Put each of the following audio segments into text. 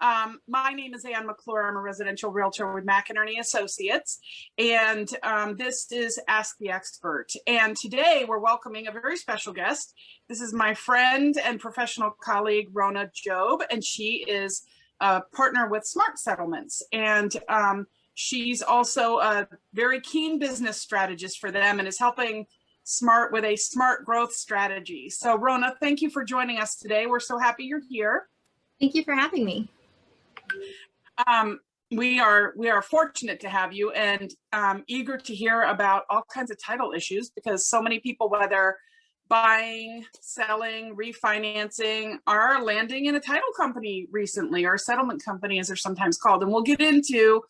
My name is Ann McClure. I'm a residential realtor with McInerney Associates, and this is Ask the Expert. And today we're welcoming a very special guest. This is my friend and professional colleague, Rona Jobe, and she is a partner with Smart Settlements. And she's also a very keen business strategist for them and is helping Smart with a smart growth strategy. So Rona, thank you for joining us today. We're so happy you're here. Thank you for having me. We are fortunate to have you and eager to hear about all kinds of title issues, because so many people, whether buying, selling, refinancing, are landing in a title company recently, or a settlement company as they're sometimes called. And we'll get into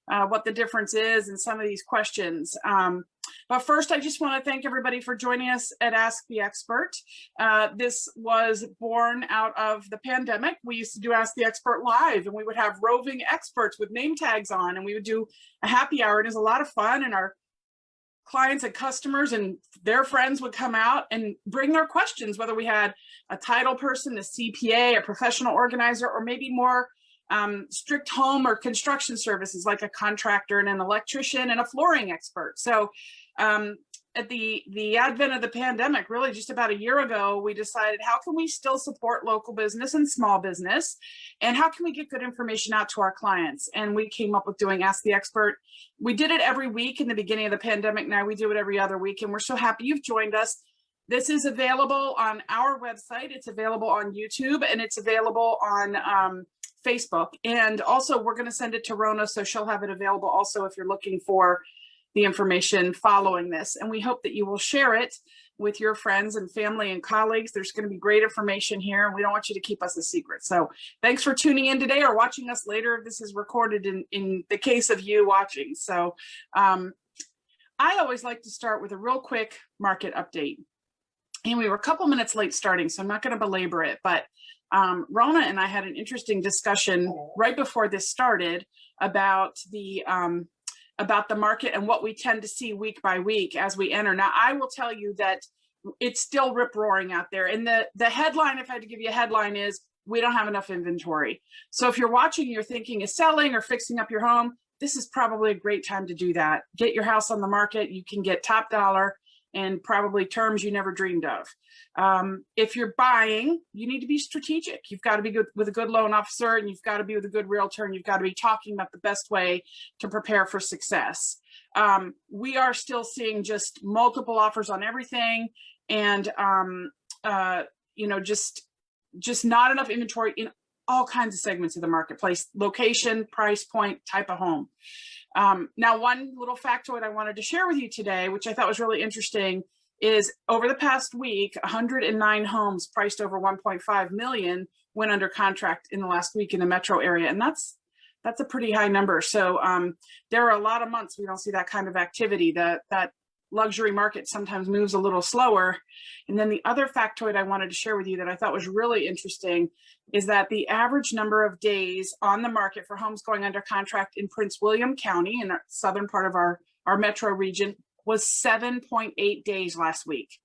what the difference is and some of these questions. But first, I just want to thank everybody for joining us at Ask the Expert. This was born out of the pandemic. We used to do Ask the Expert live, and we would have roving experts with name tags on, and we would do a happy hour. It was a lot of fun, and our clients and customers and their friends would come out and bring their questions, whether we had a title person, a CPA, a professional organizer, or maybe more strict home or construction services like a contractor and an electrician and a flooring expert. So at the advent of the pandemic, really just about a year ago, we decided, how can we still support local business and small business? And how can we get good information out to our clients? And we came up with doing Ask the Expert. We did it every week in the beginning of the pandemic. Now we do it every other week, and we're so happy you've joined us. This is available on our website. It's available on YouTube, and it's available on Facebook. And also we're going to send it to Rona, so she'll have it available also if you're looking for the information following this. And we hope that you will share it with your friends and family and colleagues. There's going to be great information here, and we don't want you to keep us a secret. So thanks for tuning in today or watching us later. This is recorded in the case of you watching. So I always like to start with a real quick market update. And we were a couple minutes late starting, so I'm not going to belabor it, but Rona and I had an interesting discussion right before this started about the market and what we tend to see week by week as we enter. Now, I will tell you that it's still rip roaring out there. And the headline, if I had to give you a headline, is we don't have enough inventory. So if you're watching, you're thinking of selling or fixing up your home, this is probably a great time to do that. Get your house on the market. You can get top dollar and probably terms you never dreamed of. If you're buying, you need to be strategic. You've got to be good with a good loan officer, and you've got to be with a good realtor, and you've got to be talking about the best way to prepare for success. We are still seeing just multiple offers on everything, and just not enough inventory in all kinds of segments of the marketplace: location, price point, type of home. Now, one little factoid I wanted to share with you today, which I thought was really interesting, is over the past week, 109 homes priced over 1.5 million went under contract in the last week in the metro area. And that's a pretty high number. So there are a lot of months we don't see that kind of activity. That luxury market sometimes moves a little slower. And then the other factoid I wanted to share with you that I thought was really interesting is that the average number of days on the market for homes going under contract in Prince William County, in the southern part of our metro region, was 7.8 days last week.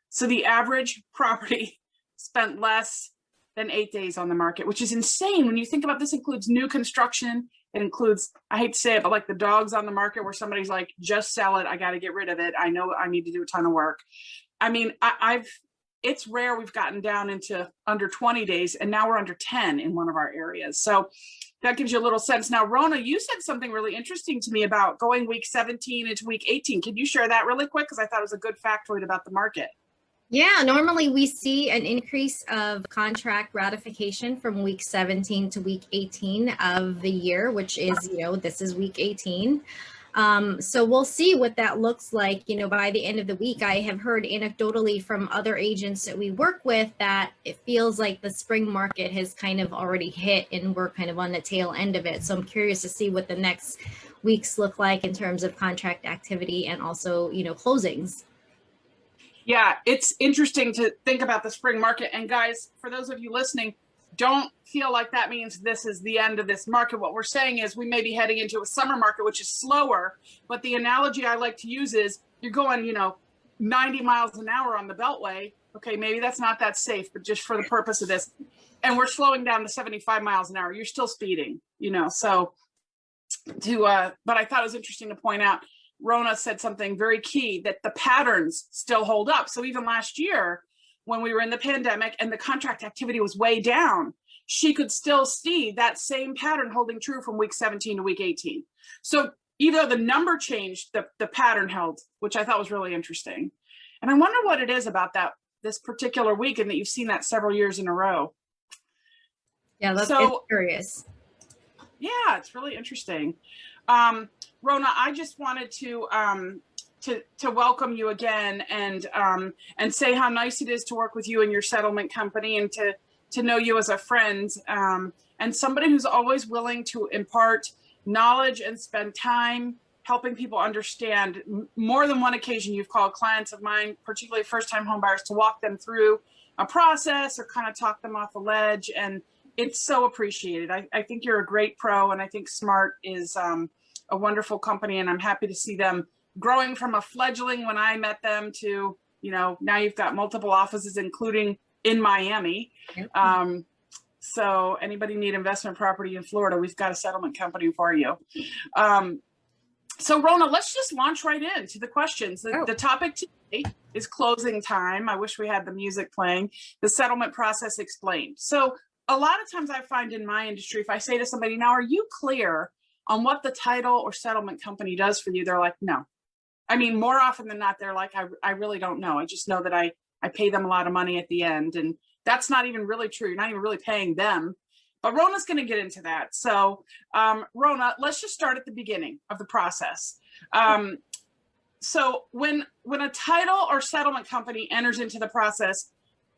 So the average property spent less than 8 days on the market, which is insane. When you think about this, includes new construction. It includes, I hate to say it, but like the dogs on the market where somebody's like, just sell it. I got to get rid of it. I know I need to do a ton of work. I mean, it's rare we've gotten down into under 20 days, and now we're under 10 in one of our areas. So that gives you a little sense. Now, Rona, you said something really interesting to me about going week 17 into week 18. Can you share that really quick? Because I thought it was a good factoid about the market. Yeah, normally we see an increase of contract ratification from week 17 to week 18 of the year, which is, this is week 18. So we'll see what that looks like, by the end of the week. I have heard anecdotally from other agents that we work with that it feels like the spring market has kind of already hit and we're kind of on the tail end of it. So I'm curious to see what the next weeks look like in terms of contract activity and also, closings. Yeah, it's interesting to think about the spring market. And guys, for those of you listening, don't feel like that means this is the end of this market. What we're saying is we may be heading into a summer market, which is slower. But the analogy I like to use is you're going, 90 miles an hour on the Beltway. Okay, maybe that's not that safe, but just for the purpose of this, and we're slowing down to 75 miles an hour, you're still speeding, so but I thought it was interesting to point out, Rona said something very key, that the patterns still hold up. So even last year, when we were in the pandemic and the contract activity was way down, she could still see that same pattern holding true from week 17 to week 18. So even though the number changed, the pattern held, which I thought was really interesting. And I wonder what it is about this particular week, and that you've seen that several years in a row. Yeah, it's curious. Yeah, it's really interesting. Rona, I just wanted to welcome you again, and say how nice it is to work with you and your settlement company, and to know you as a friend, and somebody who's always willing to impart knowledge and spend time helping people understand. More than one occasion, you've called clients of mine, particularly first-time home buyers, to walk them through a process or kind of talk them off the ledge, and it's so appreciated. I think you're a great pro, and I think Smart is a wonderful company, and I'm happy to see them growing from a fledgling when I met them to, now you've got multiple offices, including in Miami. Yep. So anybody need investment property in Florida, we've got a settlement company for you. So Rona, let's just launch right into the questions. The topic today is closing time. I wish we had the music playing. The settlement process explained. So a lot of times I find in my industry, if I say to somebody, now, are you clear on what the title or settlement company does for you? They're like, no. I mean, more often than not, they're like, I really don't know. I just know that I pay them a lot of money at the end. And that's not even really true. You're not even really paying them. But Rona's going to get into that. So Rona, let's just start at the beginning of the process. So when a title or settlement company enters into the process,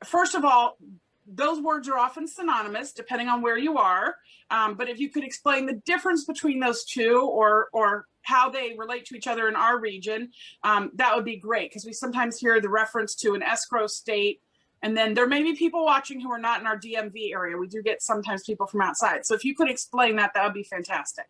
first of all, those words are often synonymous depending on where you are. But if you could explain the difference between those two, or how they relate to each other in our region, that would be great, because we sometimes hear the reference to an escrow state. And then there may be people watching who are not in our DMV area. We do get sometimes people from outside. So if you could explain that, that would be fantastic.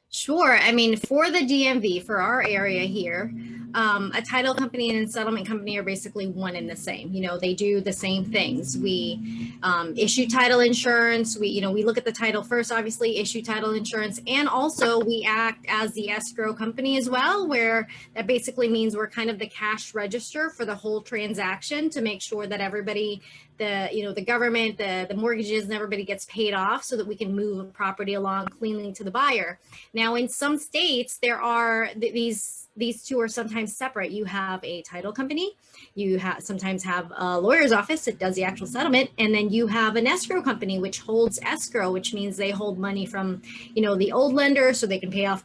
Sure. I mean, for the DMV, for our area here, a title company and a settlement company are basically one and the same. They do the same things. We issue title insurance. We look at the title first, obviously, issue title insurance. And also we act as the escrow company as well, where that basically means we're kind of the cash register for the whole transaction to make sure that everybody, the government, the mortgages, and everybody gets paid off, so that we can move a property along cleanly to the buyer. Now, in some states, there are these two are sometimes separate. You have a title company, you sometimes have a lawyer's office that does the actual settlement, and then you have an escrow company which holds escrow, which means they hold money from the old lender, so they can pay off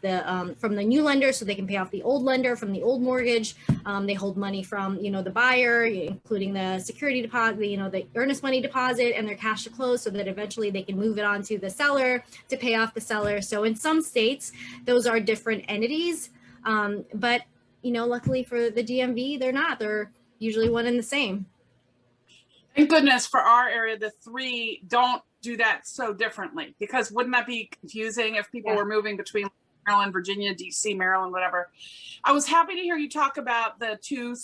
from the new lender, so they can pay off the old lender from the old mortgage. They hold money from the buyer, including the security deposit, the earnest money deposit, and their cash to close, so that eventually they can move it on to the seller to pay off the seller. So in some states, those are different entities. But luckily for the DMV, they're not. They're usually one and the same. Thank goodness for our area, the three don't do that so differently, because wouldn't that be confusing if people were moving between Maryland, Virginia, DC, Maryland, whatever. I was happy to hear you talk about the two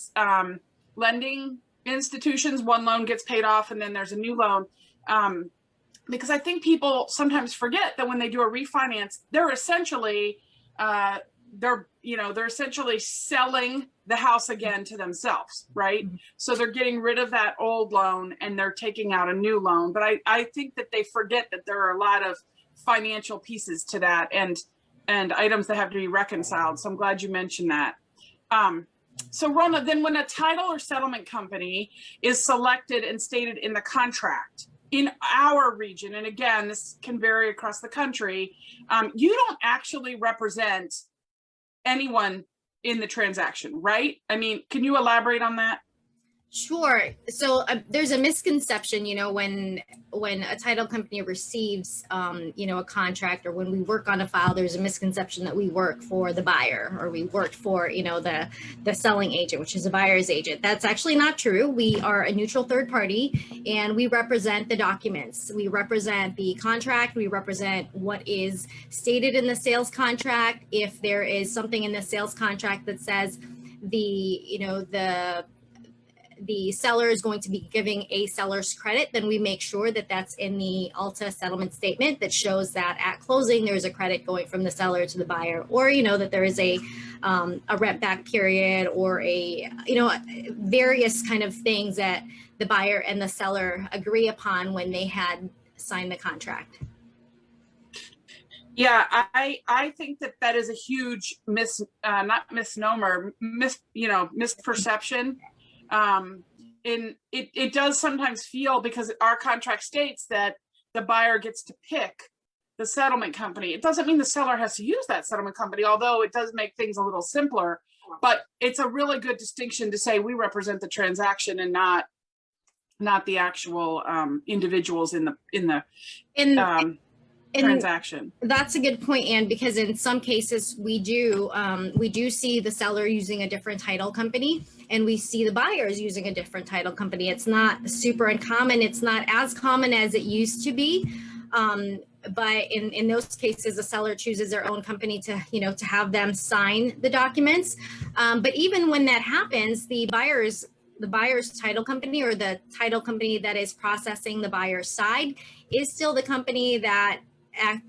lending institutions. One loan gets paid off and then there's a new loan. Because I think people sometimes forget that when they do a refinance, they're essentially selling the house again to themselves, right? Mm-hmm. So they're getting rid of that old loan and they're taking out a new loan. But I think that they forget that there are a lot of financial pieces to that and items that have to be reconciled. So I'm glad you mentioned that. So Rona, then when a title or settlement company is selected and stated in the contract, in our region, and again, this can vary across the country, you don't actually represent anyone in the transaction, right? I mean, can you elaborate on that? Sure. So there's a misconception, when a title company receives, a contract, or when we work on a file, there's a misconception that we work for the buyer, or we work for, the selling agent, which is a buyer's agent. That's actually not true. We are a neutral third party, and we represent the documents. We represent the contract. We represent what is stated in the sales contract. If there is something in the sales contract that says the the seller is going to be giving a seller's credit, then we make sure that that's in the Alta settlement statement that shows that at closing there's a credit going from the seller to the buyer, or that there is a rent back period, or a various kind of things that the buyer and the seller agree upon when they had signed the contract. Yeah, I think that is a huge misperception. It does sometimes feel, because our contract states that the buyer gets to pick the settlement company. It doesn't mean the seller has to use that settlement company, although it does make things a little simpler. But it's a really good distinction to say we represent the transaction and not the actual individuals in the transaction. That's a good point, Anne, because in some cases we do see the seller using a different title company, and we see the buyers using a different title company. It's not super uncommon. It's not as common as it used to be. But in those cases, the seller chooses their own company to have them sign the documents. But even when that happens, the buyer's title company, or the title company that is processing the buyer's side, is still the company that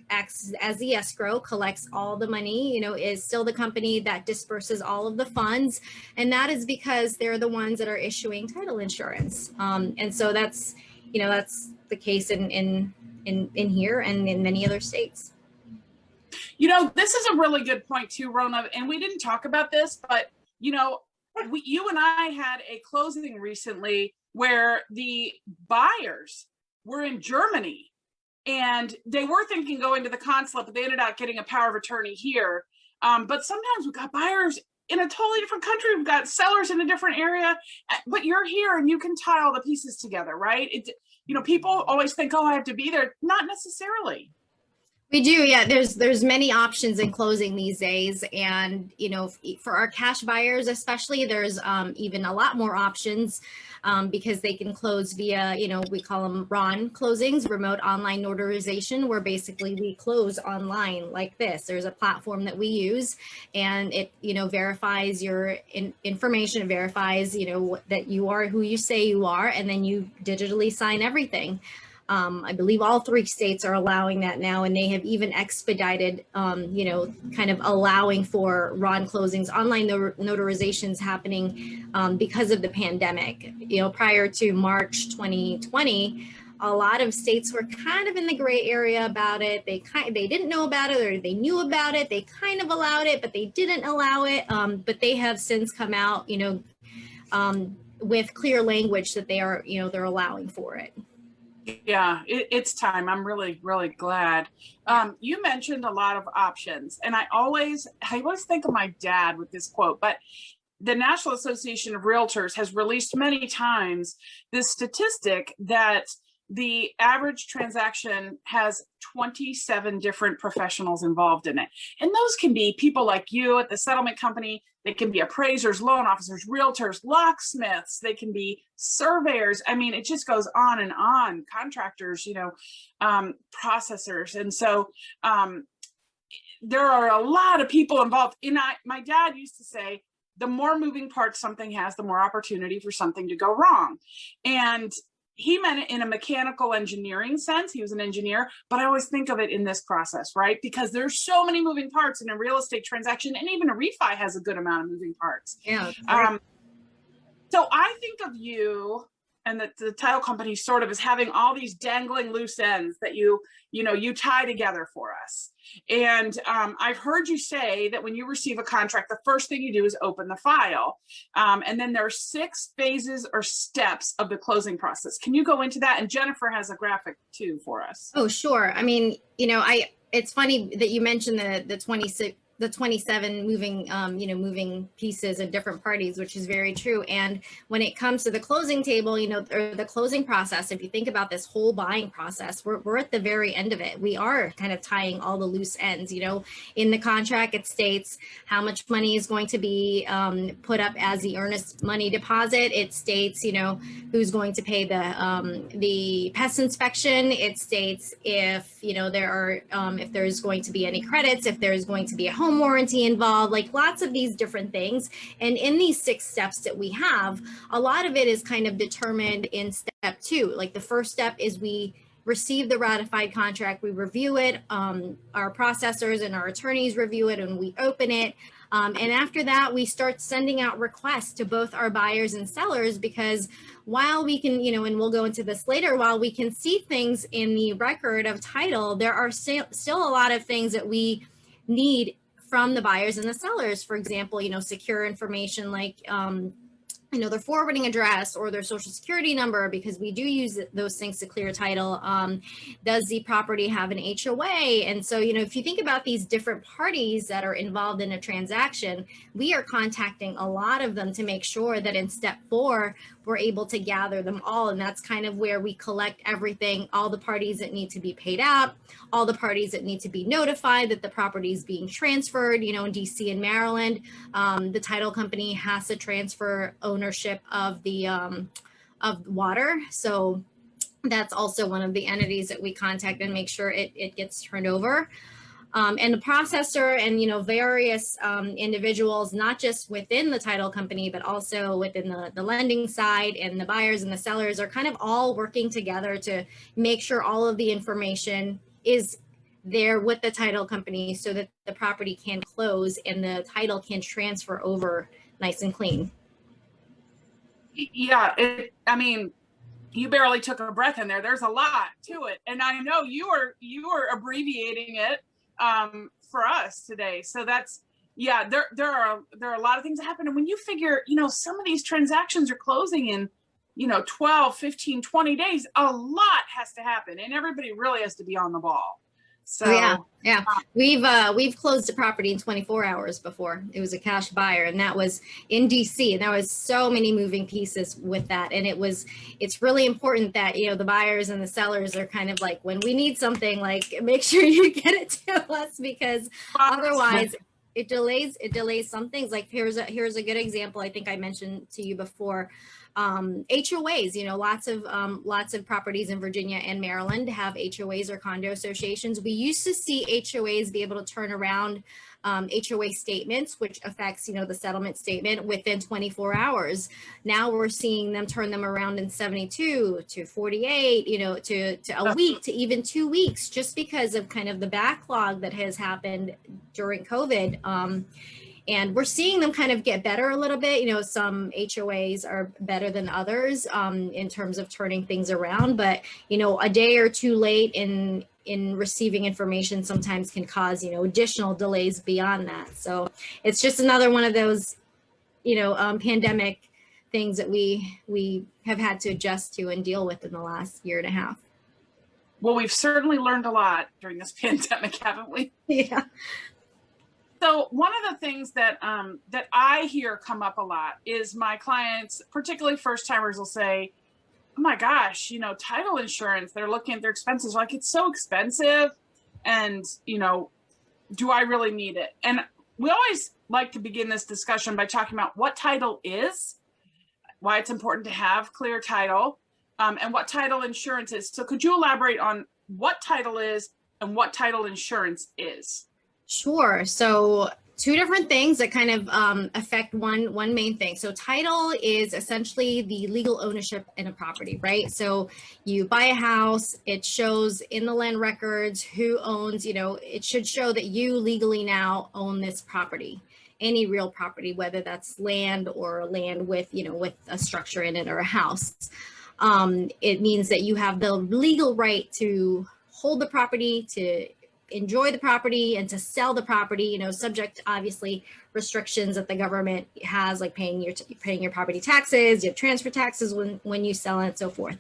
acts as the escrow, collects all the money, is still the company that disperses all of the funds. And that is because they're the ones that are issuing title insurance. And so that's the case in here and in many other states. This is a really good point too, Rona, and we didn't talk about this, but you and I had a closing recently where the buyers were in Germany, and they were thinking going to the consulate, but they ended up getting a power of attorney here. But sometimes we've got buyers in a totally different country. We've got sellers in a different area, but you're here and you can tie all the pieces together, right? People always think, oh, I have to be there. Not necessarily. We do, yeah. There's many options in closing these days, and for our cash buyers especially, there's even a lot more options because they can close via we call them RON closings, remote online notarization, where basically we close online like this. There's a platform that we use, and it verifies your information, verifies that you are who you say you are, and then you digitally sign everything. I believe all 3 states are allowing that now, and they have even expedited, kind of allowing for RON closings, online notarizations happening because of the pandemic. Prior to March 2020, a lot of states were kind of in the gray area about it. They didn't know about it, or they knew about it. They kind of allowed it, but they didn't allow it. But they have since come out, with clear language that they are, they're allowing for it. Yeah, it's time. I'm really, really glad. You mentioned a lot of options, and I always think of my dad with this quote, but the National Association of Realtors has released many times this statistic that the average transaction has 27 different professionals involved in it. And those can be people like you at the settlement company. They can be appraisers, loan officers, realtors, locksmiths. They can be surveyors. I mean, it just goes on and on. Contractors, processors. And so there are a lot of people involved. My dad used to say, the more moving parts something has, the more opportunity for something to go wrong. And he meant it in a mechanical engineering sense. He was an engineer, but I always think of it in this process, right? Because there's so many moving parts in a real estate transaction, and even a refi has a good amount of moving parts. Yeah. So I think of you and the title company sort of as having all these dangling loose ends that you tie together for us. And I've heard you say that when you receive a contract, the first thing you do is open the file. And then there are 6 phases or steps of the closing process. Can you go into that? And Jennifer has a graphic too for us. Oh, sure. I mean, it's funny that you mentioned the 27 moving, moving pieces and different parties, which is very true. And when it comes to the closing table, or the closing process, if you think about this whole buying process, we're at the very end of it. We are kind of tying all the loose ends. In the contract, it states how much money is going to be put up as the earnest money deposit. It states, who's going to pay the pest inspection. It states if, if there's going to be any credits, if there's going to be a home home warranty involved, like lots of these different things. And in these 6 steps that we have, a lot of it is kind of determined in step 2. Like the first step is we receive the ratified contract, we review it, our processors and our attorneys review it, and we open it. And after that, we start sending out requests to both our buyers and sellers, because while we can, and we'll go into this later, while we can see things in the record of title, there are still a lot of things that we need from the buyers and the sellers. For example, secure information like, their forwarding address or their social security number, because we do use those things to clear title. Does the property have an HOA? And so, if you think about these different parties that are involved in a transaction, we are contacting a lot of them to make sure that in step 4, we're able to gather them all. And that's kind of where we collect everything, all the parties that need to be paid out, all the parties that need to be notified that the property is being transferred. In DC and Maryland, the title company has to transfer ownership of the of water. So that's also one of the entities that we contact and make sure it gets turned over. And the processor and, various individuals, not just within the title company, but also within the lending side, and the buyers and the sellers are kind of all working together to make sure all of the information is there with the title company so that the property can close and the title can transfer over nice and clean. Yeah, you barely took a breath in there. There's a lot to it, and I know you are abbreviating it for us today. So that's, there are a lot of things that happen, and when you figure, some of these transactions are closing in 12, 15, 20 days, a lot has to happen, and everybody really has to be on the ball. So yeah. We've closed a property in 24 hours before. It was a cash buyer, and that was in DC, and there was so many moving pieces with that. And it's really important that, the buyers and the sellers are kind of like, when we need something, like, make sure you get it to us, because otherwise it delays some things. Like here's a good example. I think I mentioned to you before. HOAs, lots of properties in Virginia and Maryland have HOAs or condo associations. We used to see HOAs be able to turn around HOA statements, which affects, the settlement statement within 24 hours. Now we're seeing them turn them around in 72 to 48, to a week, to even 2 weeks, just because of kind of the backlog that has happened during COVID. And we're seeing them kind of get better a little bit. Some HOAs are better than others in terms of turning things around. But, a day or two late in receiving information sometimes can cause, additional delays beyond that. So it's just another one of those, pandemic things that we have had to adjust to and deal with in the last year and a half. Well, we've certainly learned a lot during this pandemic, haven't we? Yeah. So one of the things that that I hear come up a lot is my clients, particularly first timers, will say, "Oh my gosh, title insurance, they're looking at their expenses, like, it's so expensive, and do I really need it?" And we always like to begin this discussion by talking about what title is, why it's important to have clear title, and what title insurance is. So could you elaborate on what title is and what title insurance is? Sure. So 2 different things that kind of affect one main thing. So title is essentially the legal ownership in a property, right? So you buy a house, it shows in the land records who owns, it should show that you legally now own this property, any real property, whether that's land or land with, with a structure in it or a house. It means that you have the legal right to hold the property, to enjoy the property, and to sell the property, subject obviously restrictions that the government has, like paying your property taxes, you have transfer taxes when you sell it, and so forth.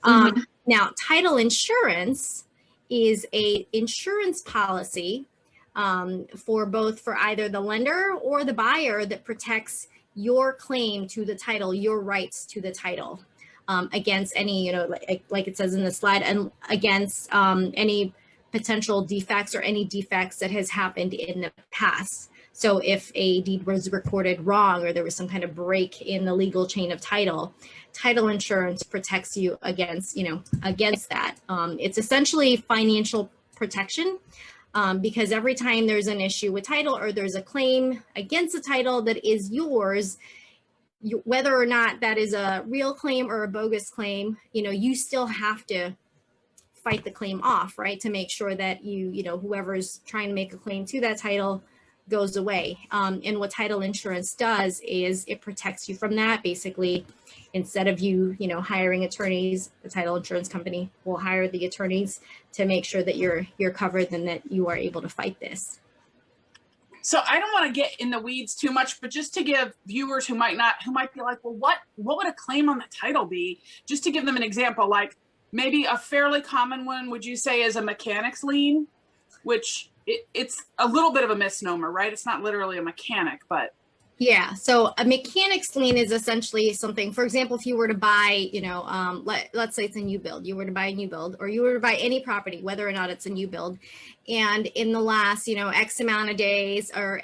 Now, title insurance is a insurance policy for either the lender or the buyer that protects your claim to the title, your rights to the title, against any, like it says in the slide, and against any potential defects or any defects that has happened in the past. So if a deed was recorded wrong or there was some kind of break in the legal chain of title, title insurance protects you against, against that. It's essentially financial protection Because every time there's an issue with title or there's a claim against a title that is yours, whether or not that is a real claim or a bogus claim, you still have to fight the claim off, right? To make sure that whoever's trying to make a claim to that title goes away. And what title insurance does is it protects you from that. Basically, instead of you hiring attorneys, the title insurance company will hire the attorneys to make sure that you're covered and that you are able to fight this. So I don't want to get in the weeds too much, but just to give viewers who might be like, well, what would a claim on the title be? Just to give them an example, like maybe a fairly common one, would you say, is a mechanic's lien, which it's a little bit of a misnomer, right? It's not literally a mechanic, but. Yeah, so a mechanic's lien is essentially something, for example, if you were to buy, let's say it's a new build, you were to buy a new build, or you were to buy any property, whether or not it's a new build, and in the last, X amount of days or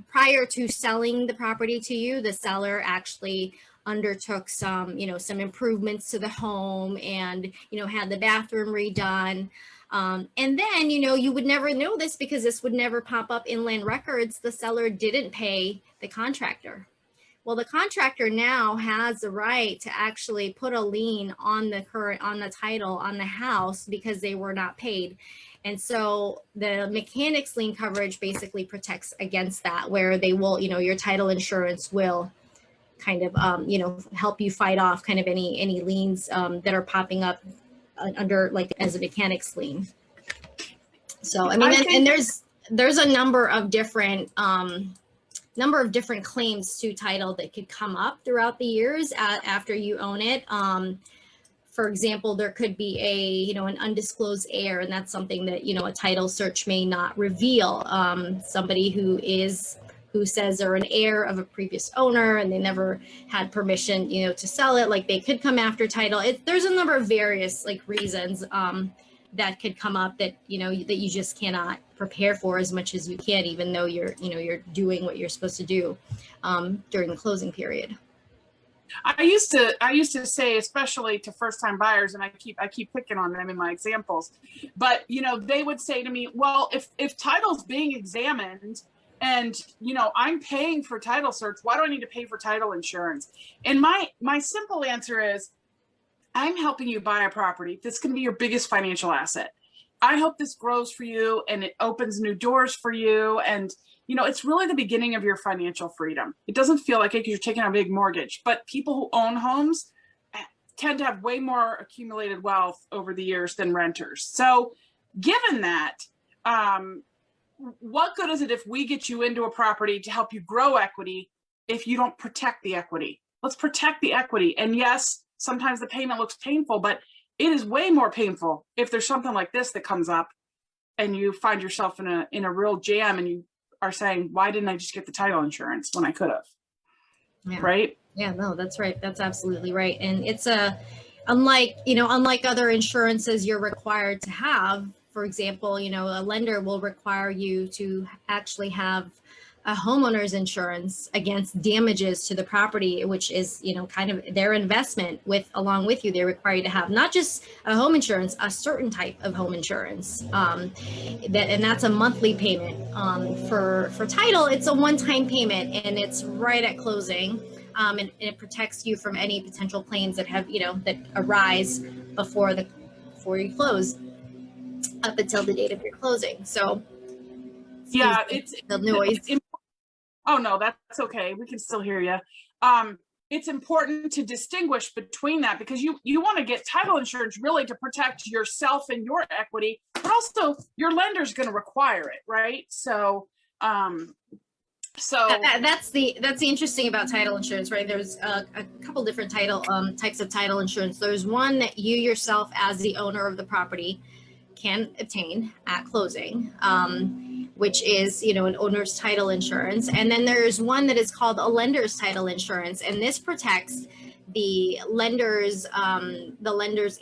prior to selling the property to you, the seller actually undertook some improvements to the home and, had the bathroom redone. And then, you would never know this because this would never pop up in land records. The seller didn't pay the contractor. Well, the contractor now has the right to actually put a lien on the title on the house because they were not paid. And so the mechanic's lien coverage basically protects against that, where they will, your title insurance will kind of, help you fight off kind of any liens that are popping up under like as a mechanic's lien. So I mean, and there's a number of different claims to title that could come up throughout the years after you own it. For example, there could be an undisclosed heir, and that's something that a title search may not reveal. Somebody who says they're an heir of a previous owner and they never had permission, to sell it. Like they could come after title. There's a number of various reasons that could come up that, that you just cannot prepare for as much as you can, even though you're doing what you're supposed to do during the closing period. I used to say, especially to first-time buyers, and I keep picking on them in my examples, but they would say to me, well, if title's being examined and I'm paying for title search, why do I need to pay for title insurance? And my simple answer is, I'm helping you buy a property that's going to be your biggest financial asset. I hope this grows for you and it opens new doors for you. And it's really the beginning of your financial freedom. It doesn't feel like it because you're taking out a big mortgage, but people who own homes tend to have way more accumulated wealth over the years than renters. So given that, what good is it if we get you into a property to help you grow equity if you don't protect the equity? Let's protect the equity. And yes, sometimes the payment looks painful, but it is way more painful if there's something like this that comes up and you find yourself in a real jam and you are saying, why didn't I just get the title insurance when I could have? Yeah. Right? Yeah, no, that's right. That's absolutely right. And it's unlike other insurances you're required to have. For example, a lender will require you to actually have a homeowner's insurance against damages to the property, which is, kind of their investment along with you. They require you to have not just a home insurance, a certain type of home insurance. And that's a monthly payment. For title, it's a one-time payment and it's right at closing. And it protects you from any potential claims that have, that arise before you close, up until the date of your closing. So yeah, it's the noise. Oh no, that's okay. We can still hear you. It's important to distinguish between that because you want to get title insurance really to protect yourself and your equity, but also your lender's going to require it, right? So that's the interesting about title insurance, right? There's a couple different types of title insurance. There's one that you yourself as the owner of the property can obtain at closing, which is, an owner's title insurance. And then there's one that is called a lender's title insurance. And this protects the lender's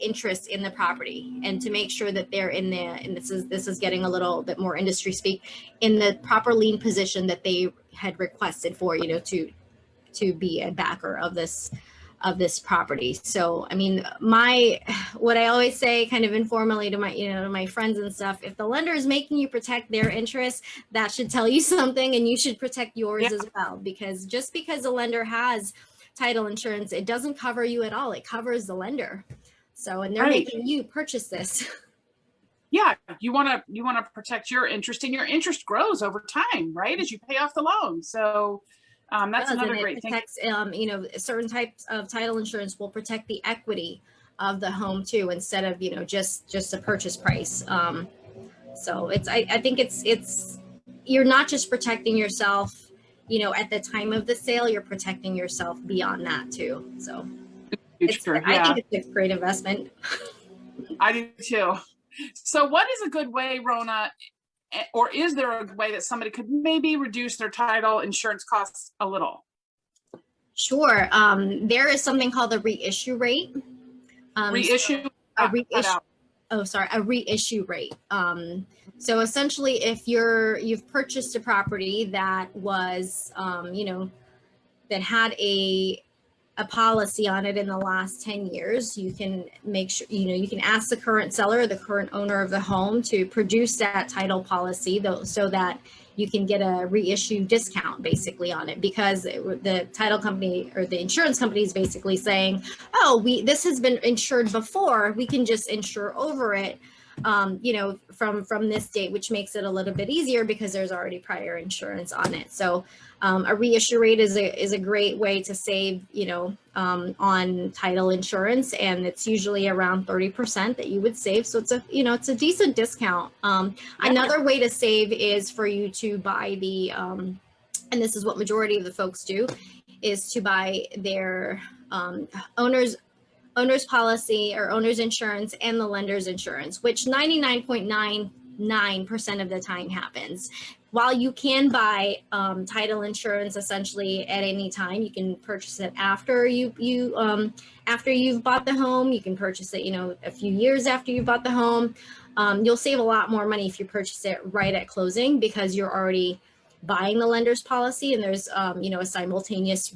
interest in the property and to make sure that they're and this is getting a little bit more industry speak, in the proper lien position that they had requested for, to be a backer of this of this property. So, I mean, what I always say kind of informally to my friends and stuff, if the lender is making you protect their interests, that should tell you something, and you should protect yours as well, because just because the lender has title insurance, it doesn't cover you at all. It covers the lender. So, and they're making you purchase this. Yeah, you want to protect your interest, and your interest grows over time, right? As you pay off the loan. So that's another great thing. Certain types of title insurance will protect the equity of the home too, instead of, just a purchase price. So I think it's you're not just protecting yourself, at the time of the sale, you're protecting yourself beyond that too. So I think it's a great investment. I do too. So what is a good way, Rona, or is there a way that somebody could maybe reduce their title insurance costs a little? Sure. There is something called the reissue rate. A reissue rate. So essentially, if you've purchased a property that was, that had a policy on it in the last 10 years, you can make sure, you can ask the current seller or the current owner of the home to produce that title policy, so that you can get a reissue discount basically on it, because the title company or the insurance company is basically saying, oh, this has been insured before, we can just insure over it, from this date, which makes it a little bit easier because there's already prior insurance on it. So a reissue rate is a great way to save, on title insurance, and it's usually around 30% that you would save. So it's a decent discount. Another way to save is for you to buy and this is what majority of the folks do, is to buy their owner's policy or owner's insurance and the lender's insurance, which 99.99% of the time happens. While you can buy title insurance essentially at any time, you can purchase it after after you've bought the home. You can purchase it, a few years after you bought the home. You'll save a lot more money if you purchase it right at closing, because you're already buying the lender's policy, and there's a simultaneous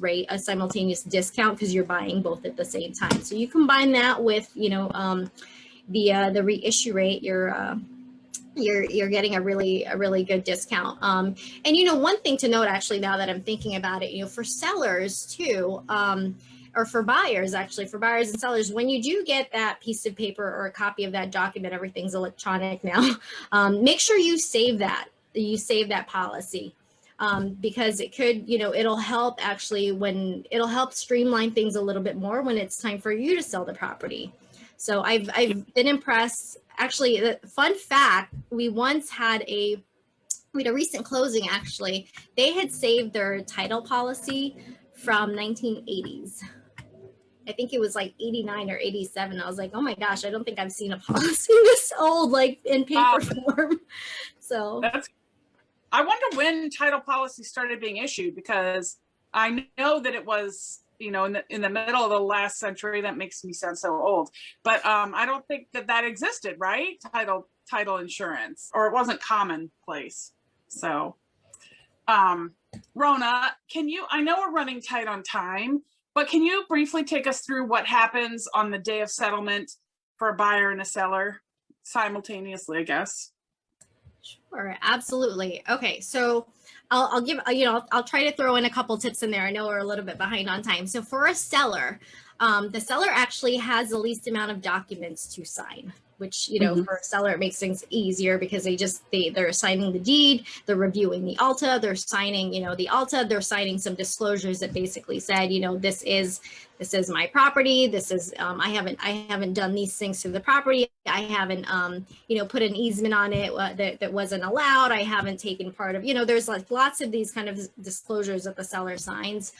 discount because you're buying both at the same time. So you combine that with the reissue rate, you're getting a really good discount. And one thing to note, actually, now that I'm thinking about it, for sellers too, or for buyers and sellers, when you do get that piece of paper or a copy of that document, everything's electronic now, make sure you save that policy. Because it could, it'll help it'll help streamline things a little bit more when it's time for you to sell the property. So I've been impressed. Actually, the fun fact, we once had a recent closing, actually. They had saved their title policy from 1980s. I think it was like 89 or 87. I was like, oh my gosh, I don't think I've seen a policy this old, like in paper form. So I wonder when title policy started being issued, because I know that it was, in the middle of the last century. That makes me sound so old, but I don't think that existed, right? Title insurance, or it wasn't commonplace. So, Rona, I know we're running tight on time, but can you briefly take us through what happens on the day of settlement for a buyer and a seller simultaneously, I guess? Sure, absolutely. Okay, so I'll give, I'll try to throw in a couple tips in there. I know we're a little bit behind on time. So for a seller, the seller actually has the least amount of documents to sign, which, for a seller, it makes things easier because they're signing the deed, they're reviewing the ALTA, they're signing, the ALTA, they're signing some disclosures that basically said, this is my property. This is, I haven't done these things to the property. I haven't, put an easement on it that wasn't allowed. I haven't taken part of, there's like lots of these kind of disclosures that the seller signs.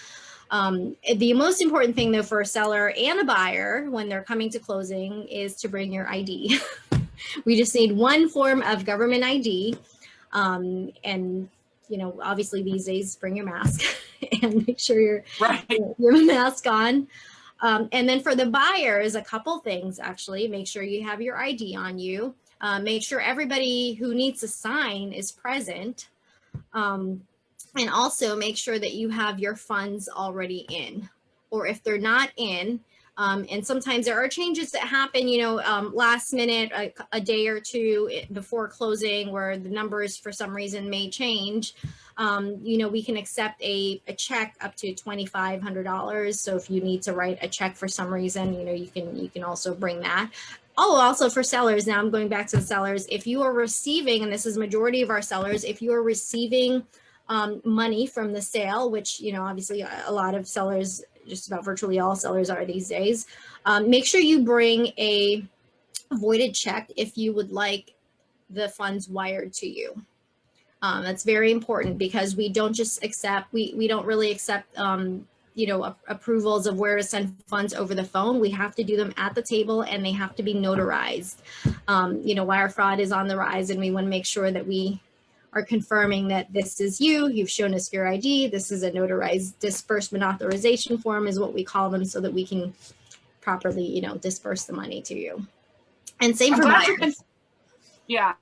The most important thing, though, for a seller and a buyer when they're coming to closing is to bring your ID. We just need one form of government ID. And, obviously these days, bring your mask and make sure you have a mask on. And then for the buyers, a couple things, actually. Make sure you have your ID on you. Make sure everybody who needs to sign is present. And also make sure that you have your funds already in. or if they're not in, and sometimes there are changes that happen, last minute, a day or two before closing, where the numbers for some reason may change. We can accept a check up to $2,500. So if you need to write a check for some reason, you can also bring that. Oh, also for sellers, now I'm going back to the sellers. If you are receiving, and this is majority of our sellers, if you are receiving money from the sale, which, obviously a lot of sellers, just about virtually all sellers are these days, make sure you bring a voided check if you would like the funds wired to you. That's very important, because we don't just accept, we don't really accept, approvals of where to send funds over the phone. We have to do them at the table, and they have to be notarized. Wire fraud is on the rise, and we want to make sure that we are confirming that this is you've shown us your ID, this is a notarized disbursement authorization form is what we call them, so that we can properly, disperse the money to you. And same for buyers. Yeah.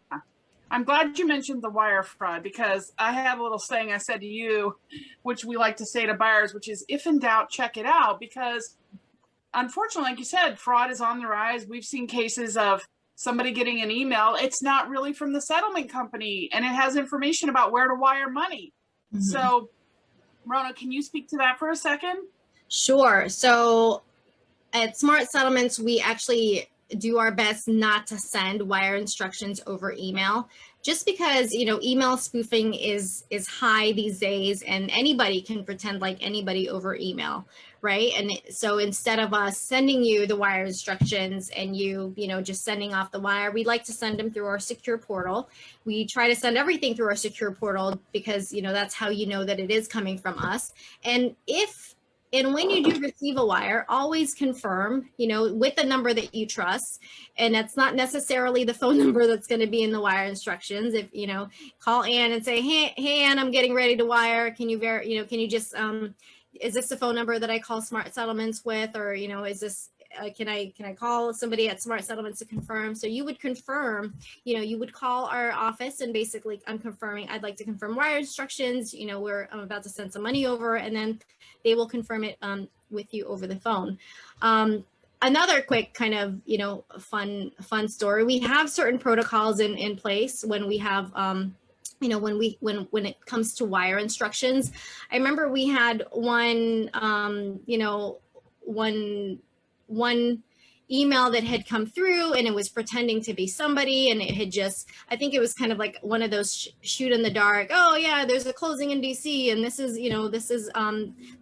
I'm glad you mentioned the wire fraud, because I have a little saying I said to you, which we like to say to buyers, which is, if in doubt, check it out. Because unfortunately, like you said, fraud is on the rise. We've seen cases of somebody getting an email. It's not really from the settlement company, and it has information about where to wire money. Mm-hmm. So, Rona, can you speak to that for a second? Sure. So at Smart Settlements, we actually do our best not to send wire instructions over email, just because, email spoofing is high these days, and anybody can pretend like anybody over email, right? And so instead of us sending you the wire instructions and you just sending off the wire, we like to send them through our secure portal. We try to send everything through our secure portal, because that's how that it is coming from us. And when you do receive a wire, always confirm, with the number that you trust. And that's not necessarily the phone number that's going to be in the wire instructions. If, call Ann and say, hey, Ann, I'm getting ready to wire. Can you can you just, is this the phone number that I call Smart Settlements with? Or, is this, can I call somebody at Smart Settlements to confirm? So you would confirm, you would call our office and basically, I'm confirming, I'd like to confirm wire instructions, I'm about to send some money over, and then they will confirm it with you over the phone. Another quick kind of, fun story. We have certain protocols in place when we have, when it comes to wire instructions. I remember we had one email that had come through, and it was pretending to be somebody, and it had just, I think it was kind of like one of those shoot in the dark, oh yeah, there's a closing in DC, and this is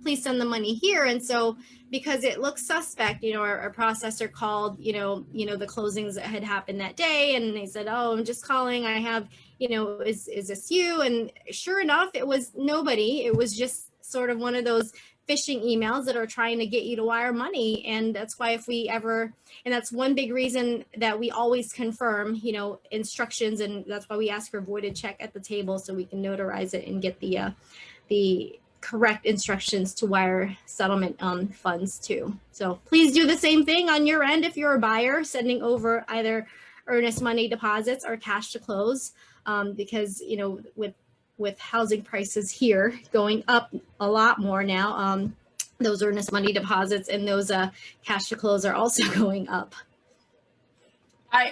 please send the money here. And so because it looks suspect, our processor called the closings that had happened that day, and they said, oh, I'm just calling, I have, is this you? And sure enough, it was nobody. It was just sort of one of those phishing emails that are trying to get you to wire money. And that's why and that's one big reason that we always confirm, instructions. And that's why we ask for voided check at the table, so we can notarize it and get the correct instructions to wire settlement funds too. So please do the same thing on your end if you're a buyer sending over either earnest money deposits or cash to close, because, with housing prices here going up a lot more now, those earnest money deposits and those cash to close are also going up.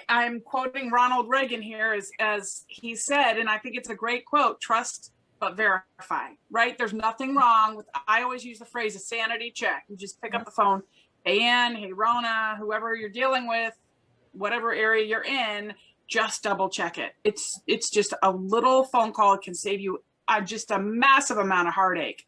I'm quoting Ronald Reagan here as he said, and I think it's a great quote, trust but verify, right? There's nothing wrong with, I always use the phrase a sanity check. You just pick up the phone, hey Ann, hey Rona, whoever you're dealing with, whatever area you're in, just double check it. It's just a little phone call can save you just a massive amount of heartache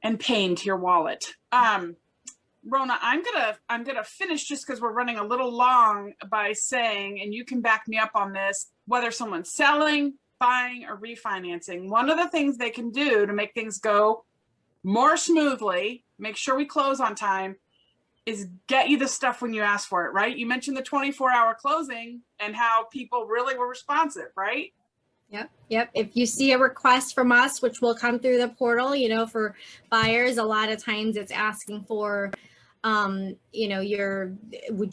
and pain to your wallet. Rona, I'm gonna finish, just because we're running a little long, by saying, and you can back me up on this, whether someone's selling, buying, or refinancing, one of the things they can do to make things go more smoothly, make sure we close on time, is get you the stuff when you ask for it, right? You mentioned the 24-hour closing and how people really were responsive, right? Yep. If you see a request from us, which will come through the portal, for buyers, a lot of times it's asking for would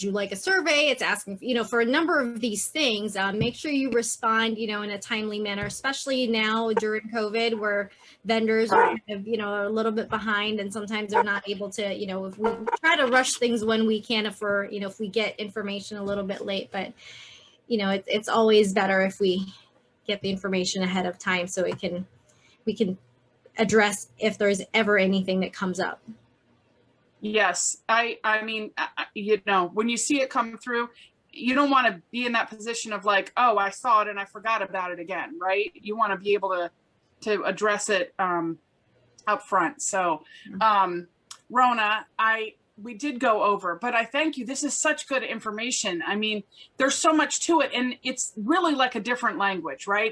you like a survey? It's asking, for a number of these things. Make sure you respond, in a timely manner, especially now during COVID, where vendors are kind of, a little bit behind, and sometimes they're not able to, if we try to rush things when we can, if we get information a little bit late, but it's always better if we get the information ahead of time so we can address if there's ever anything that comes up. Yes, I mean, when you see it come through, you don't want to be in that position of like, oh, I saw it and I forgot about it again, right? You want to be able to address it up front. So, Rona, we did go over, but I thank you. This is such good information. I mean, there's so much to it, and it's really like a different language, right?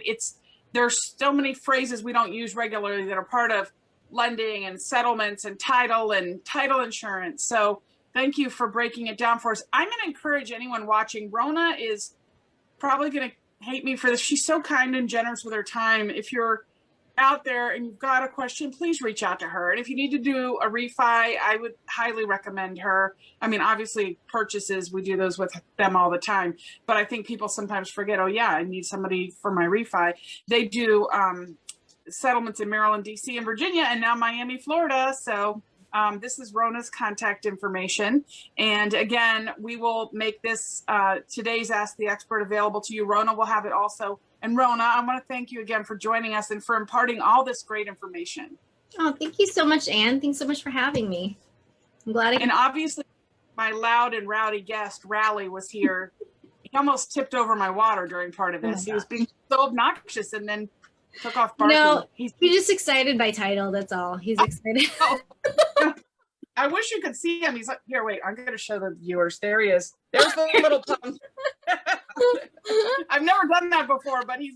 There's so many phrases we don't use regularly that are part of lending and settlements and title insurance. So thank you for breaking it down for us. I'm going to encourage anyone watching. Rona is probably going to hate me for this. She's so kind and generous with her time. If you're out there and you've got a question, please reach out to her. And if you need to do a refi, I would highly recommend her. I mean, obviously purchases, we do those with them all the time, but I think people sometimes forget, oh yeah, I need somebody for my refi. They do settlements in Maryland, DC, and Virginia, and now Miami, Florida. So this is Rona's contact information. And again, we will make this today's Ask the Expert available to you. Rona will have it also. And Rona, I want to thank you again for joining us and for imparting all this great information. Oh, thank you so much, Anne. Thanks so much for having me. I'm glad. And obviously, my loud and rowdy guest, Rally, was here. He almost tipped over my water during part of this. He was being so obnoxious and then took off barking. No, he's just excited by title. That's all. He's excited. Oh. I wish you could see him. He's like, here, wait, I'm going to show the viewers. There he is. There's the little tongue. I've never done that before, but he's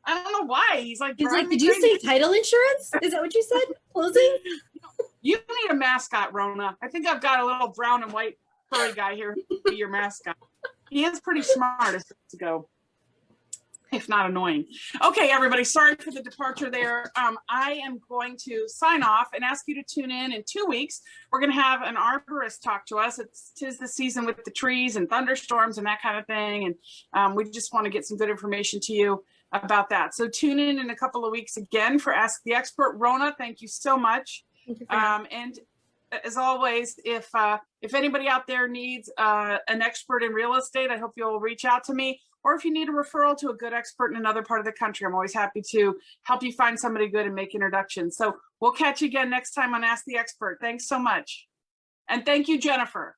I don't know why. He's like, did you say title insurance? Is that what you said? Closing? You need a mascot, Rona. I think I've got a little brown and white furry guy here to be your mascot. He is pretty smart as to go, if not annoying. Okay, everybody, sorry for the departure there. I am going to sign off and ask you to tune in 2 weeks. We're going to have an arborist talk to us. Tis the season with the trees and thunderstorms and that kind of thing. And we just want to get some good information to you about that. So tune in a couple of weeks again for Ask the Expert. Rona, thank you so much. Thank you and as always, if anybody out there needs an expert in real estate, I hope you'll reach out to me. Or if you need a referral to a good expert in another part of the country, I'm always happy to help you find somebody good and make introductions. So we'll catch you again next time on Ask the Expert. Thanks so much. And thank you, Jennifer.